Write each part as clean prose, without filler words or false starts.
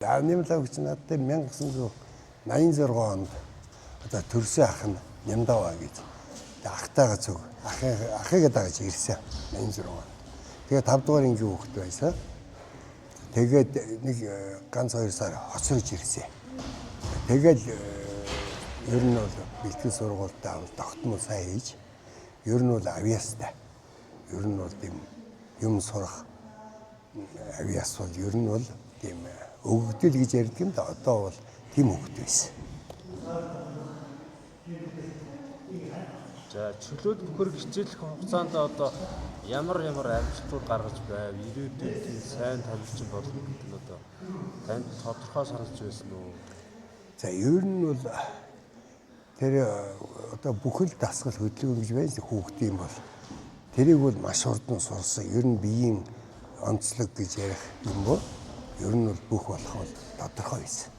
Нэмлэг надад 1986 онд одоо төрсөн ах нь Нямдаваа гэж ахтайгаа зөв ахыгаа дагаж ирсэн 86 онд. Тэгээд 5 дугаар ангийн хүүхэд байсан. Тэгээд нэг ганц 2 сар хоцрож ирсэн. Тэгэл ер нь бол бэлтгэл сургуультай тогтмол сайн хийж ер нь бол авьяастай. Ер нь бол тийм юм сурах авьяас бол ер нь бол тийм өгөгдөл гэж ярьдаг юм да одоо бол тийм хөвгт байсан. За чөлөөт бүхэр хичээлэх хугацаанд одоо ямар амжилтууд гаргаж байв? Ирээдүйд сайн тамирчин болох гэдэг нь одоо танд тодорхой санагдж байсан уу? За ер нь бол тэр одоо бүхэл дасгал хөдөлгөөн гэж байна хүүхд юм бол тэрийг бол маш хурдан сурсан. Ер нь биеийн онцлог гэж ярих юм бол ер нь бол бүх болох бол тодорхой байсан.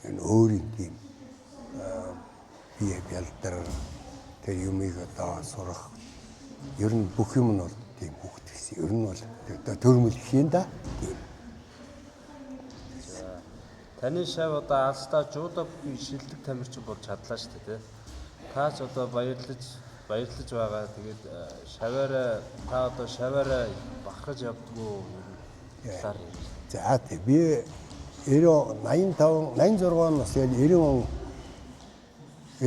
Ер нь өөрийн тийм бие бэлдэр тэр юмыг одоо сурах ер нь бүх юм нь бол тийм хүүхд гэсэн. Ер нь бол одоо төрмөл хийн да. Таны шав одоо алстаа жуудаа бүхий шилдэг тамирчин болж чадлаа шүү дээ. Та ч одоо баярлаж байгаа. Тэгээд шаваараа та одоо шаваараа бахархаж явдггүй юм талаар. За тий би 86 оноос 90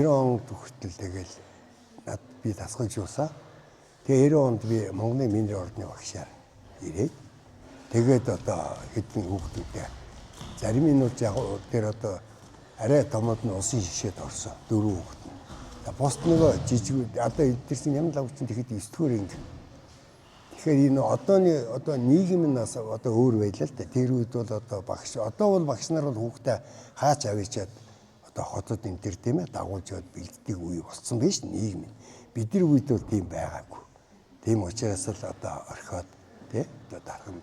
он хүртэл тэгэл над би дасгалж юусаа. Тэгээ 90 онд би Монголын Минерал ордны багшаар ирээд тэгээд одоо хэдэн хүүхдүүдээ зарим минут яг тэр одоо арай томод нь усын шишээд орсон 4 хүүхэд. Бусд нөгөө жижиг одоо эдгэрсэн юм лагч тэгэхэд 9 дугаар анги. Тэгэхээр энэ одоо нийгмээс одоо өөр байлаа л да. Тэр үед бол одоо багш одоо бол багш нар бол хүүхдээ хаач авчиад одоо хотод энэ төр тийм ээ дагуулж яваад бэлддэг үе болсон биш нийгэм. Бидний үед бол тийм байгаагүй. Тийм учраас л одоо орхиод тий одоо дархан.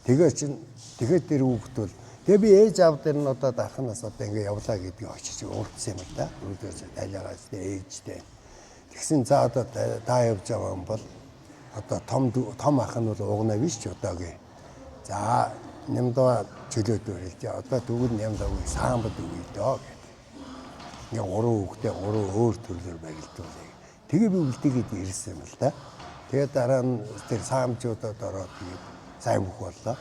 Тэгээд тэр хүүхд бол тэгээ би ээж аав дээр нь одоо дарханаас одоо ингэ явлаа гэдгийг очиж урдсан юм л да. Өөдөөс тайлаараас ээжтэй. Тэгсэн за одоо та явж байгаа юм бол одоо том ах нь бол угнаа биш ч одоогийн. За Нямдаваа чөлөөд өрөлж одоо тэгвэл Нямдавыг саамбад өгье дөө гэдэг. Ингээ 3 хүүхдээ 3 өөр төрлөөр барилдуулъя. Тэгээ би үлдээгээд ирсэн юм л да. Тэгээд дараа нь тэр саамжуудад ороод тэгээд сайн бүх боллоо.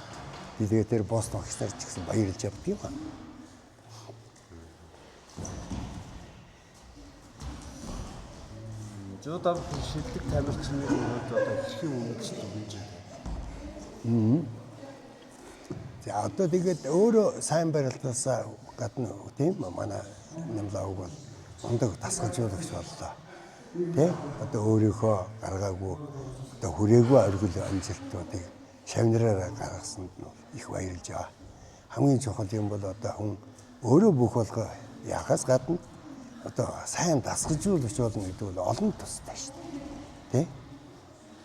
Би тэгээд тэр бос багш нар ч гэсэн баярлж явдаг юм аа. Жуудаа шилдэг тамирчны хувьд одоо хэрхэн үнэлж байна? За одоо тэгээд өөрөө сайн барилдаасаа гадна тийм манай Нямлааг бол ондог дасгалжуулагч боллоо. Тэ? Одоо өөрийнхөө гаргаагүй одоо хүрээгүй оргил амжилтуудыг шавнараараа гаргасанд нь их баярлж байгаа. Хамгийн чухал юм бол одоо хүн өөрөө бүх болгоо яхаас гадна одоо сайн дасгалжуулагч болно гэдэг бол олон тустай шүү дээ. Тэ?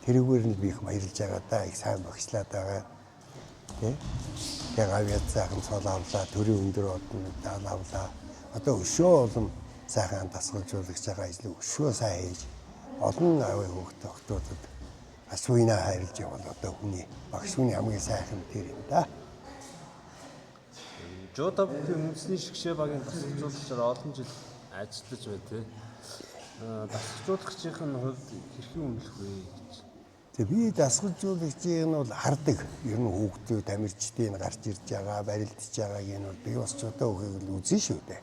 Тэрүүгээр нь би их баярлж байгаа да. Их сайн багшлаад байгаа. Тэ? Яг авьяас сайхан цол авлаа, төрийн өндөр одны даал авлаа. Одоо өшөө олон сайхан дасгалжуулагч байгаа ажлыг өшөө сайн хийж олон авийн хүүхд тогтоодод асуйнаа хайрлж явал одоо хүний багш хүний хамгийн сайхан тэр юм да. Жуудаа бүхий үндэсний шгшээ багийн дасгалжуулагчаар олон жил ажиллаж бай тээ. Дасгалжуулагчийн хувьд хэрхэн үнэлэх вэ гэж. Тэгээ би дасгалжуулагчийг нь бол хардаг. Ер нь хүүхдүүд тамирчдын гарч ирж байгаа, барилдаж байгааг нь бол би бас ч одоо үхийг л үзэн шүү дээ.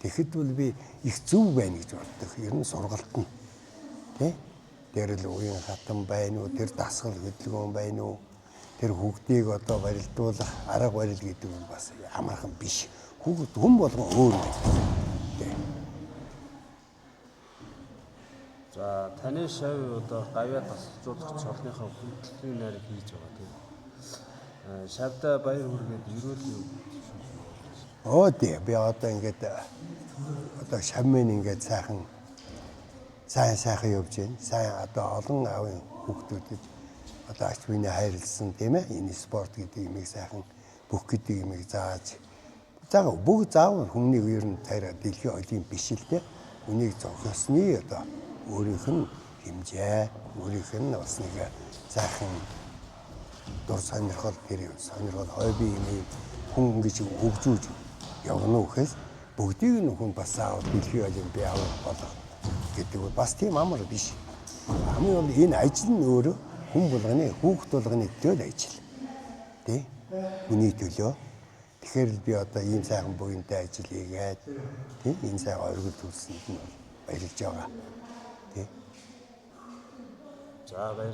Тэгэхэд бол би их зөв байна гэж боддог. Ер нь сургалт нь. Тэ? Тэр л уян хатан байна уу, тэр дасгал хөдөлгөөн байна уу? Тэр хүүхдийг одоо барилдуулах арга барил гэдэг нь бас амархан биш. Хүүхд хүн болгон өөр байна. За таны шав одоо гавьяа дасгалжуулагч олныхоо хүндлэлийн найр хийж байгаа тийм. Шавда баяр хүргээд ерөөл юу? Тий би одоо ингээд одоо шавмын ингээд сайхан явж байна. Сайн одоо олон аавын хүүхдүүдэд одоо ач бүхний хайрлсан тийм ээ. Энэ спорт гэдэг юмыг сайхан бүх гэдэг юмыг зааж бүгд заавал хүмүүнийг ер нь тарай дэлхийн олимп биш л дээ. Үнийг зохиосны одоо өөрийнх нь хэмжээ, өөрийнх нь бас нэг сайхан дур сонирхол тэр сонирхол хобби юм хүн ингэж хөгжүүлж явна уу гэхээс бүгдийг нь хүн бас заавал дэлхийн олимпиад болох гэдэг бол бас тийм амар биш. Хамгийн гол энэ ажил нь өөрөө хүн болгоны хүүхд болгоны төлөө ажил. Тэ? Хүний төлөө. Тэгэхээр л би одоо ийм сайхан буянтай ажил хийгээд тийм энэ сайхан оргил төлсөнд нь баярлж байгаа. Тэ? За баяр